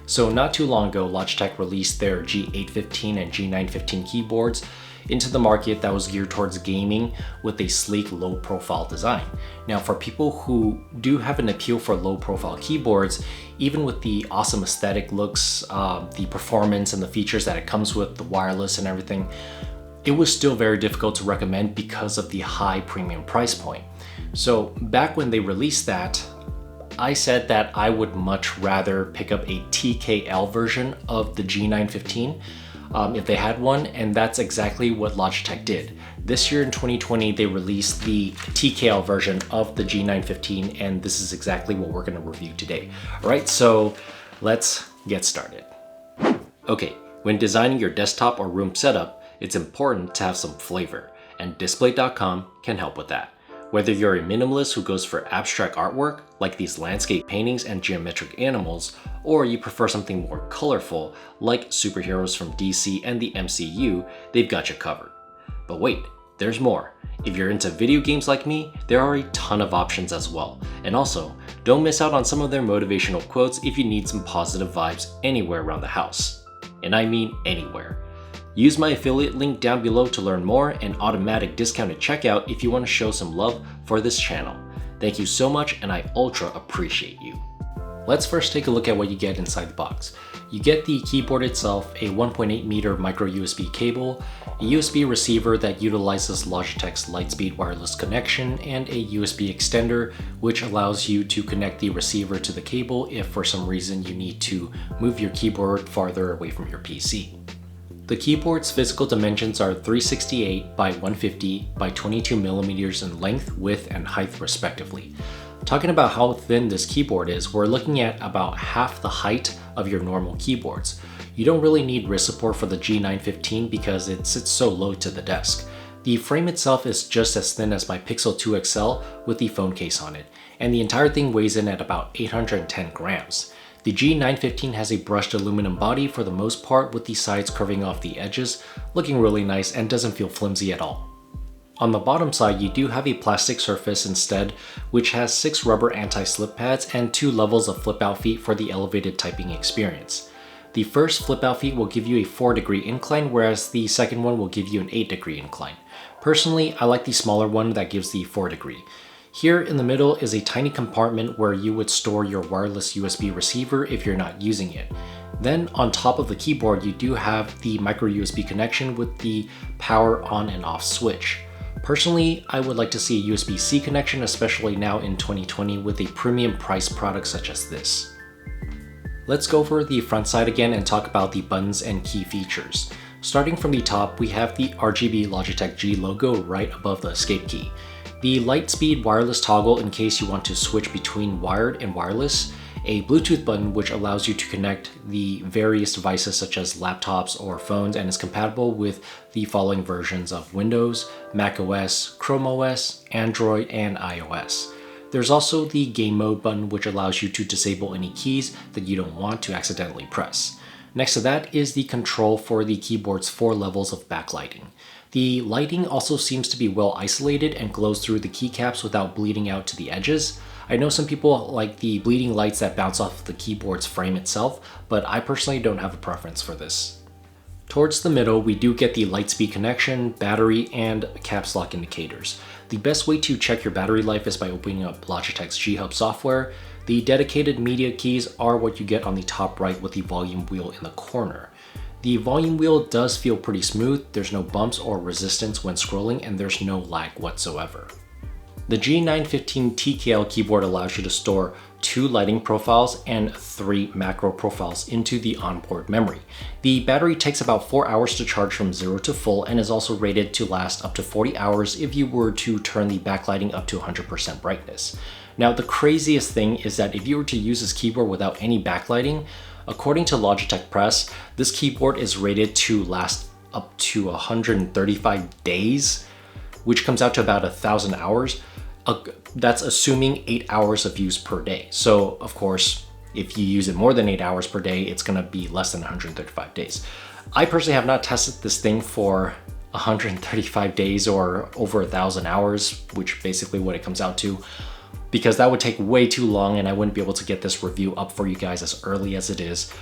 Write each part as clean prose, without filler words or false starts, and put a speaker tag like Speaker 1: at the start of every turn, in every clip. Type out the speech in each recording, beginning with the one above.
Speaker 1: So not too long ago, Logitech released their G815 and G915 keyboards into the market that was geared towards gaming with a sleek, low-profile design. Now, for people who do have an appeal for low-profile keyboards, even with the awesome aesthetic looks, the performance and the features that it comes with, the wireless and everything, it was still very difficult to recommend because of the high premium price point. So back when they released that, I said that I would much rather pick up a TKL version of the G915 if they had one, and that's exactly what Logitech did. This year in 2020, they released the TKL version of the G915, and this is exactly what we're going to review today. All right, so let's get started. Okay, when designing your desktop or room setup, it's important to have some flavor, and DISPLATE.com can help with that. Whether you're a minimalist who goes for abstract artwork, like these landscape paintings and geometric animals, or you prefer something more colorful, like superheroes from DC and the MCU, they've got you covered. But wait, there's more. If you're into video games like me, there are a ton of options as well. And also, don't miss out on some of their motivational quotes if you need some positive vibes anywhere around the house. And I mean anywhere. Use my affiliate link down below to learn more and automatic discounted checkout if you want to show some love for this channel. Thank you so much, and I ultra appreciate you. Let's first take a look at what you get inside the box. You get the keyboard itself, a 1.8 meter micro USB cable, a USB receiver that utilizes Logitech's Lightspeed wireless connection, and a USB extender, which allows you to connect the receiver to the cable if for some reason you need to move your keyboard farther away from your PC. The keyboard's physical dimensions are 368 by 150 by 22 millimeters in length, width, and height respectively. Talking about how thin this keyboard is, we're looking at about half the height of your normal keyboards. You don't really need wrist support for the G915 because it sits so low to the desk. The frame itself is just as thin as my Pixel 2 XL with the phone case on it, and the entire thing weighs in at about 810 grams. The G915 has a brushed aluminum body for the most part, with the sides curving off the edges, looking really nice and doesn't feel flimsy at all. On the bottom side, you do have a plastic surface instead, which has 6 rubber anti-slip pads and 2 levels of flip-out feet for the elevated typing experience. The first flip-out feet will give you a 4-degree incline, whereas the second one will give you an 8-degree incline. Personally, I like the smaller one that gives the 4-degree. Here in the middle is a tiny compartment where you would store your wireless USB receiver if you're not using it. Then on top of the keyboard, you do have the micro USB connection with the power on and off switch. Personally, I would like to see a USB-C connection, especially now in 2020 with a premium price product such as this. Let's go over the front side again and talk about the buttons and key features. Starting from the top, we have the RGB Logitech G logo right above the escape key. The Lightspeed wireless toggle in case you want to switch between wired and wireless, a Bluetooth button which allows you to connect the various devices such as laptops or phones and is compatible with the following versions of Windows, macOS, Chrome OS, Android, and iOS. There's also the game mode button which allows you to disable any keys that you don't want to accidentally press. Next to that is the control for the keyboard's 4 levels of backlighting. The lighting also seems to be well isolated and glows through the keycaps without bleeding out to the edges. I know some people like the bleeding lights that bounce off the keyboard's frame itself, but I personally don't have a preference for this. Towards the middle, we do get the Lightspeed connection, battery, and caps lock indicators. The best way to check your battery life is by opening up Logitech's G-Hub software. The dedicated media keys are what you get on the top right with the volume wheel in the corner. The volume wheel does feel pretty smooth, there's no bumps or resistance when scrolling, and there's no lag whatsoever. The G915 TKL keyboard allows you to store 2 lighting profiles and 3 macro profiles into the onboard memory. The battery takes about 4 hours to charge from 0 to full and is also rated to last up to 40 hours if you were to turn the backlighting up to 100% brightness. Now, the craziest thing is that if you were to use this keyboard without any backlighting, according to Logitech Press, this keyboard is rated to last up to 135 days, which comes out to about 1,000 hours. That's assuming 8 hours of use per day. So of course, if you use it more than 8 hours per day, it's gonna be less than 135 days. I personally have not tested this thing for 135 days or over 1,000 hours, which basically what it comes out to. because that would take way too long and I wouldn't be able to get this review up for you guys as early as it is,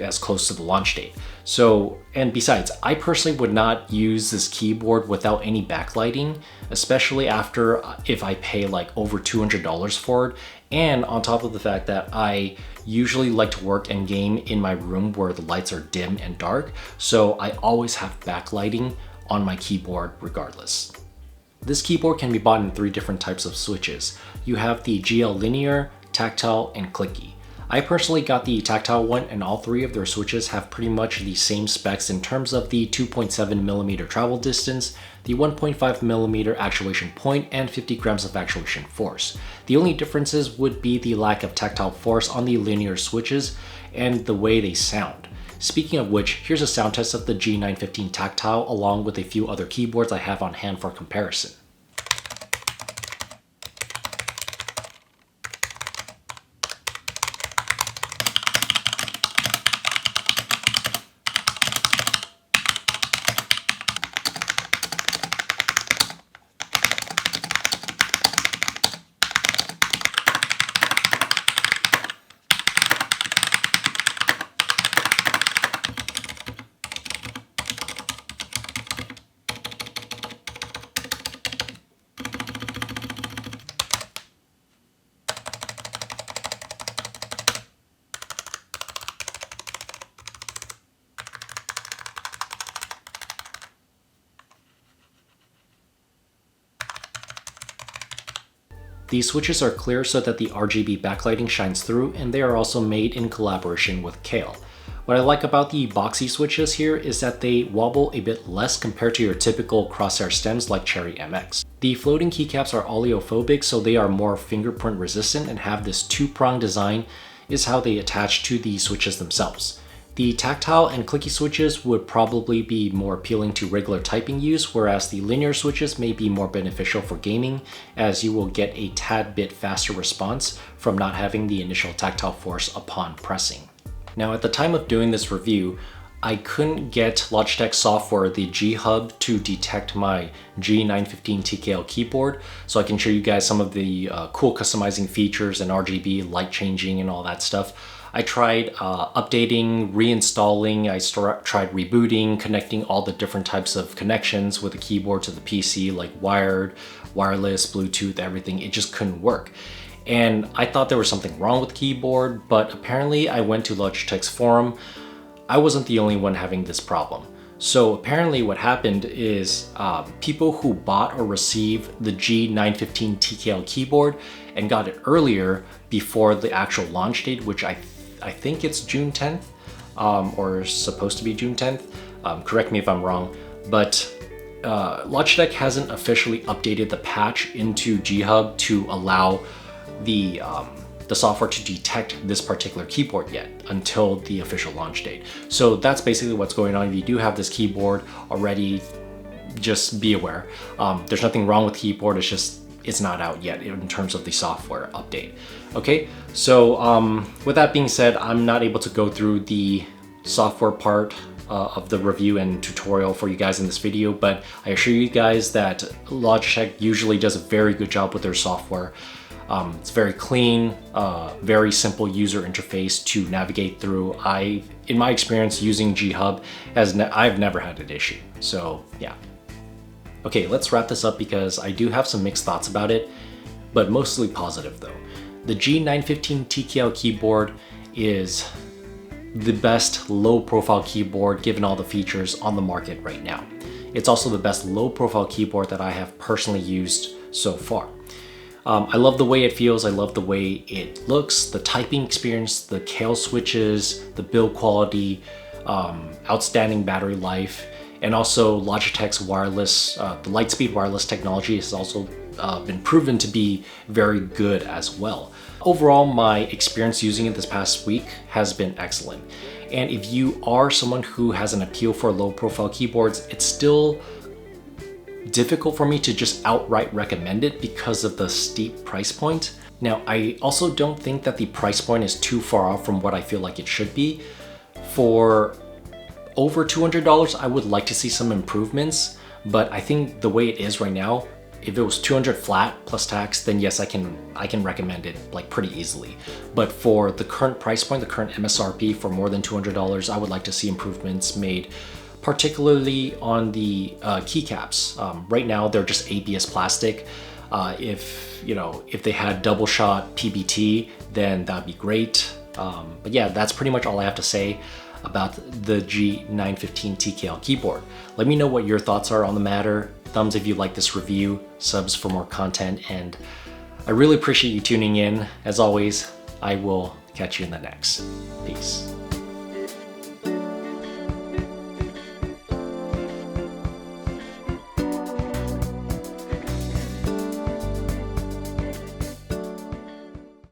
Speaker 1: as close to the launch date. So, and besides, I personally would not use this keyboard without any backlighting, especially after if I pay like over $200 for it. And on top of the fact that I usually like to work and game in my room where the lights are dim and dark, so I always have backlighting on my keyboard regardless. This keyboard can be bought in 3 different types of switches. You have the GL Linear, Tactile, and Clicky. I personally got the tactile one, and all 3 of their switches have pretty much the same specs in terms of the 2.7mm travel distance, the 1.5mm actuation point, and 50 grams of actuation force. The only differences would be the lack of tactile force on the linear switches and the way they sound. Speaking of which, here's a sound test of the G915 Tactile along with a few other keyboards I have on hand for comparison. These switches are clear so that the RGB backlighting shines through, and they are also made in collaboration with Kale. What I like about the boxy switches here is that they wobble a bit less compared to your typical crosshair stems like Cherry MX. The floating keycaps are oleophobic, so they are more fingerprint resistant and have this 2-prong design is how they attach to the switches themselves. The tactile and clicky switches would probably be more appealing to regular typing use, whereas the linear switches may be more beneficial for gaming, as you will get a tad bit faster response from not having the initial tactile force upon pressing. Now, at the time of doing this review, I couldn't get Logitech software, the G Hub, to detect my G915 TKL keyboard, so I can show you guys some of the cool customizing features and RGB light changing and all that stuff. I tried updating, reinstalling, I tried rebooting, connecting all the different types of connections with the keyboard to the PC, like wired, wireless, Bluetooth, everything. It just couldn't work. And I thought there was something wrong with the keyboard, but apparently I went to Logitech's forum. I wasn't the only one having this problem. So apparently what happened is people who bought or received the G915 TKL keyboard and got it earlier before the actual launch date, which I think it's June 10th, or supposed to be June 10th. Correct me if I'm wrong, but Logitech hasn't officially updated the patch into G Hub to allow the software to detect this particular keyboard yet until the official launch date. So that's basically what's going on. If you do have this keyboard already, just be aware. There's nothing wrong with the keyboard, it's just it's not out yet in terms of the software update. Okay, so with that being said, I'm not able to go through the software part of the review and tutorial for you guys in this video, but I assure you guys that Logitech usually does a very good job with their software. It's very clean, very simple user interface to navigate through. In my experience using G Hub, I've never had an issue, so yeah. Okay, let's wrap this up because I do have some mixed thoughts about it, but mostly positive though. The G915 TKL keyboard is the best low profile keyboard given all the features on the market right now. It's also the best low profile keyboard that I have personally used so far. I love the way it feels, I love the way it looks, the typing experience, the Kale switches, the build quality, outstanding battery life, and also Logitech's wireless, the Lightspeed wireless technology has also been proven to be very good as well. Overall, my experience using it this past week has been excellent. And if you are someone who has an appeal for low profile keyboards, it's still difficult for me to just outright recommend it because of the steep price point. Now, I also don't think that the price point is too far off from what I feel like it should be. For over $200, I would like to see some improvements, but I think the way it is right now, If it was 200 flat plus tax, then yes, I can recommend it like pretty easily. But for the current price point, the current MSRP for more than $200, I would like to see improvements made, particularly on the keycaps. Right now, they're just ABS plastic. If they had double shot PBT, then that'd be great. But yeah, that's pretty much all I have to say about the G915 TKL keyboard. Let me know what your thoughts are on the matter. Thumbs if you like this review, subs for more content, and I really appreciate you tuning in. As always, I will catch you in the next. Peace.